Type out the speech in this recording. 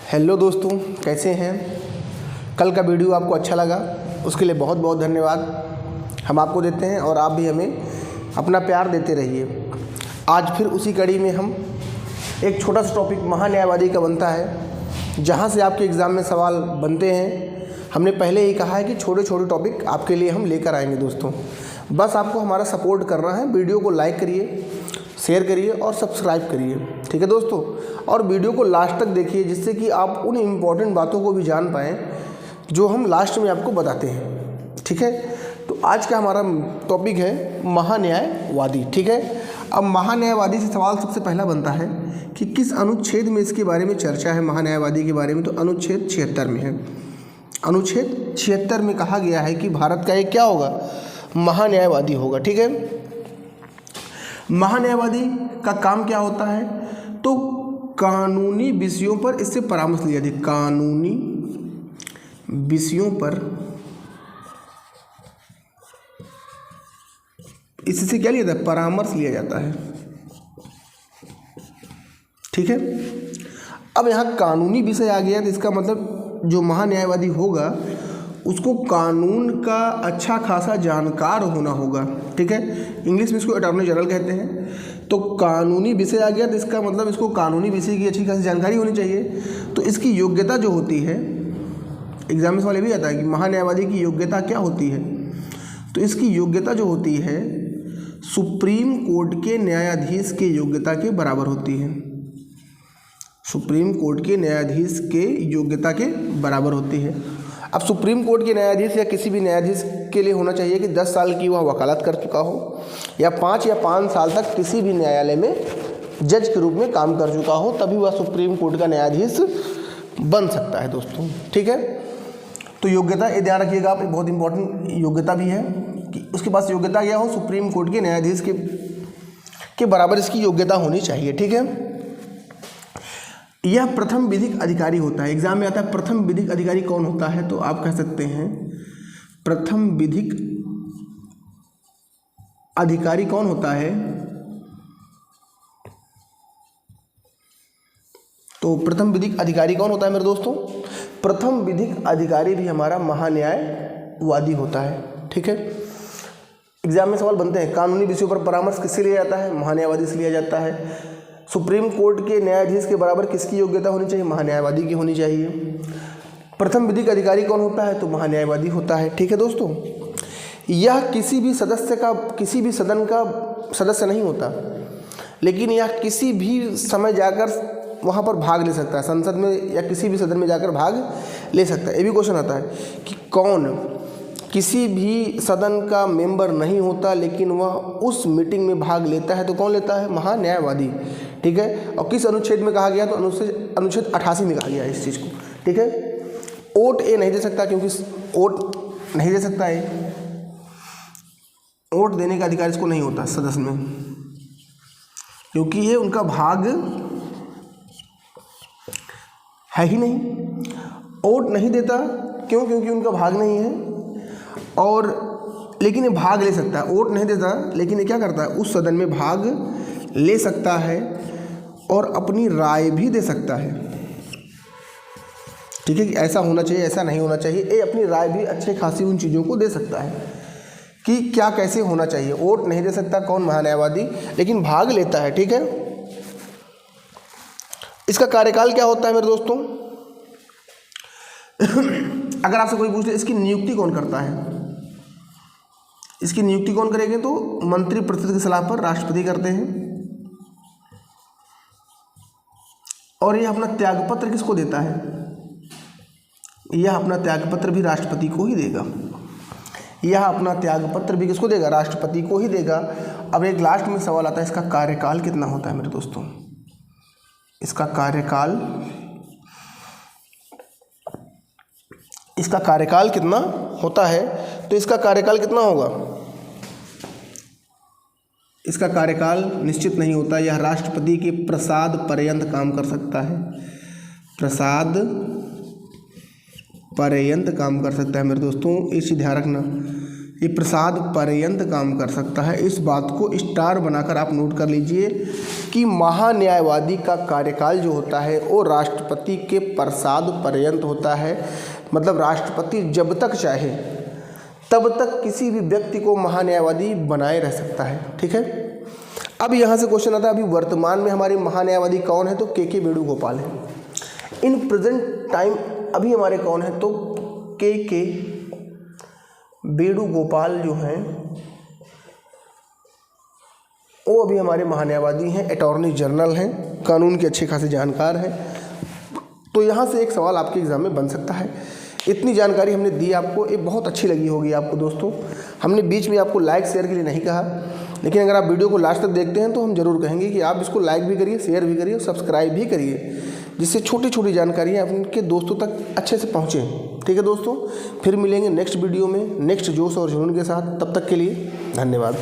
Hello दोस्तों, कैसे हैं। कल का वीडियो आपको अच्छा लगा उसके लिए बहुत बहुत धन्यवाद हम आपको देते हैं और आप भी हमें अपना प्यार देते रहिए। आज फिर उसी कड़ी में हम एक छोटा सा टॉपिक महान्यायवादी का बनता है, जहां से आपके एग्ज़ाम में सवाल बनते हैं। हमने पहले ही कहा है कि छोटे छोटे टॉपिक आपके लिए हम लेकर आएंगे दोस्तों। बस आपको हमारा सपोर्ट करना है। वीडियो को लाइक करिए, शेयर करिए और सब्सक्राइब करिए, ठीक है दोस्तों। और वीडियो को लास्ट तक देखिए, जिससे कि आप उन इम्पॉर्टेंट बातों को भी जान पाएँ जो हम लास्ट में आपको बताते हैं, ठीक है। तो आज का हमारा टॉपिक है महान्यायवादी, ठीक है। अब महान्यायवादी से सवाल सबसे पहला बनता है कि किस अनुच्छेद में इसके बारे में चर्चा है, महान्यायवादी के बारे में। तो अनुच्छेद 76 में है। अनुच्छेद 76 में कहा गया है कि भारत का एक क्या होगा, महान्यायवादी होगा, ठीक है। महान्यायवादी का काम क्या होता है, तो कानूनी विषयों पर इससे परामर्श लिया जाए। कानूनी विषयों पर इससे क्या लिया जाता है, परामर्श लिया जाता है, ठीक है। अब यहाँ कानूनी विषय आ गया तो इसका मतलब जो महान्यायवादी होगा उसको कानून का अच्छा खासा जानकार होना होगा, ठीक है। इंग्लिश में इसको अटॉर्नी जनरल कहते हैं। तो कानूनी विषय आ गया तो इसका मतलब इसको कानूनी विषय की अच्छी खासी जानकारी होनी चाहिए। तो इसकी योग्यता जो होती है, एग्जाम में सवाल ये भी आता है कि महान्यायवादी की योग्यता क्या होती है। तो इसकी योग्यता जो होती है सुप्रीम कोर्ट के न्यायाधीश के योग्यता के बराबर होती है। सुप्रीम कोर्ट के न्यायाधीश के योग्यता के बराबर होती है। अब सुप्रीम कोर्ट के न्यायाधीश या किसी भी न्यायाधीश के लिए होना चाहिए कि 10 साल की वह वकालत कर चुका हो या 5 साल तक किसी भी न्यायालय में जज के रूप में काम कर चुका हो, तभी वह सुप्रीम कोर्ट का न्यायाधीश बन सकता है दोस्तों, ठीक है। तो योग्यता ये ध्यान रखिएगा आप, बहुत इंपॉर्टेंट योग्यता भी है कि उसके पास योग्यता क्या हो, सुप्रीम कोर्ट के न्यायाधीश के बराबर इसकी योग्यता होनी चाहिए, ठीक है। यह प्रथम विधिक अधिकारी होता है। एग्जाम में आता है प्रथम विधिक अधिकारी कौन होता है, तो आप कह सकते हैं प्रथम विधिक अधिकारी कौन होता है। तो प्रथम विधिक अधिकारी कौन होता है मेरे दोस्तों, प्रथम विधिक अधिकारी भी हमारा महान्यायवादी होता है, ठीक है। एग्जाम में सवाल बनते हैं कानूनी विषयों पर परामर्श किससे लिया जाता है, महान्यायवादी से लिया जाता है। सुप्रीम कोर्ट के न्यायाधीश के बराबर किसकी योग्यता होनी चाहिए, महान्यायवादी की होनी चाहिए। प्रथम विधिक अधिकारी कौन होता है, तो महान्यायवादी होता है, ठीक है दोस्तों। यह किसी भी सदन का सदस्य नहीं होता, लेकिन यह किसी भी समय जाकर वहाँ पर भाग ले सकता है, संसद में या किसी भी सदन में जाकर भाग ले सकता है। ये भी क्वेश्चन आता है कि कौन किसी भी सदन का मेंबर नहीं होता लेकिन वह उस मीटिंग में भाग लेता है, तो कौन लेता है, महान्यायवादी, ठीक है। और किस अनुच्छेद में कहा गया, तो अनुच्छेद 88 में कहा गया है इस चीज़ को, ठीक है। वोट ये नहीं दे सकता, क्योंकि वोट नहीं दे सकता है, वोट देने का अधिकार इसको नहीं होता सदस्य में, क्योंकि ये उनका भाग है ही नहीं। वोट नहीं देता क्यों, क्योंकि उनका भाग नहीं है। और लेकिन ये भाग ले सकता है, वोट नहीं देता लेकिन ये क्या करता है, उस सदन में भाग ले सकता है और अपनी राय भी दे सकता है, ठीक है। कि ऐसा होना चाहिए, ऐसा नहीं होना चाहिए, ये अपनी राय भी अच्छे खासी उन चीज़ों को दे सकता है कि क्या कैसे होना चाहिए। वोट नहीं दे सकता कौन, महान्यायवादी, लेकिन भाग लेता है, ठीक है। इसका कार्यकाल क्या होता है मेरे दोस्तों अगर आपसे कोई पूछे इसकी नियुक्ति कौन करता है, इसकी नियुक्ति कौन करेंगे, तो मंत्रिपरिषद की सलाह पर राष्ट्रपति करते हैं। और यह अपना त्यागपत्र किसको देता है, यह अपना त्यागपत्र भी राष्ट्रपति को ही देगा। यह अपना त्यागपत्र भी किसको देगा, राष्ट्रपति को ही देगा। अब एक लास्ट में सवाल आता है इसका कार्यकाल कितना होता है मेरे दोस्तों, इसका कार्यकाल कितना होता है। तो इसका कार्यकाल कितना होगा, इसका कार्यकाल निश्चित नहीं होता। यह राष्ट्रपति के प्रसाद पर्यंत काम कर सकता है, प्रसाद पर्यंत काम कर सकता है मेरे दोस्तों, इसे ध्यान रखना। ये प्रसाद पर्यंत काम कर सकता है। इस बात को स्टार बनाकर आप नोट कर लीजिए कि महान्यायवादी का कार्यकाल जो होता है वो राष्ट्रपति के प्रसाद पर्यंत होता है। मतलब राष्ट्रपति जब तक चाहे तब तक किसी भी व्यक्ति को महान्यायवादी बनाए रह सकता है। ठीक है, अब यहाँ से क्वेश्चन आता है अभी वर्तमान में हमारे महान्यायवादी कौन है, तो के वेणुगोपाल है। इन प्रेजेंट टाइम अभी हमारे कौन है, तो के वेणुगोपाल जो हैं वो अभी हमारे महान्यायवादी हैं, अटॉर्नी जनरल हैं, कानून के अच्छे खासे जानकार हैं। तो यहाँ से एक सवाल आपके एग्जाम में बन सकता है। इतनी जानकारी हमने दी आपको, ये बहुत अच्छी लगी होगी आपको दोस्तों। हमने बीच में आपको लाइक शेयर के लिए नहीं कहा, लेकिन अगर आप वीडियो को लास्ट तक देखते हैं तो हम जरूर कहेंगे कि आप इसको लाइक भी करिए, शेयर भी करिए और सब्सक्राइब भी करिए, जिससे छोटी छोटी जानकारियाँ आपके दोस्तों तक अच्छे से पहुँचें। ठीक है दोस्तों, फिर मिलेंगे नेक्स्ट वीडियो में नेक्स्ट जोश और जुनून के साथ। तब तक के लिए धन्यवाद।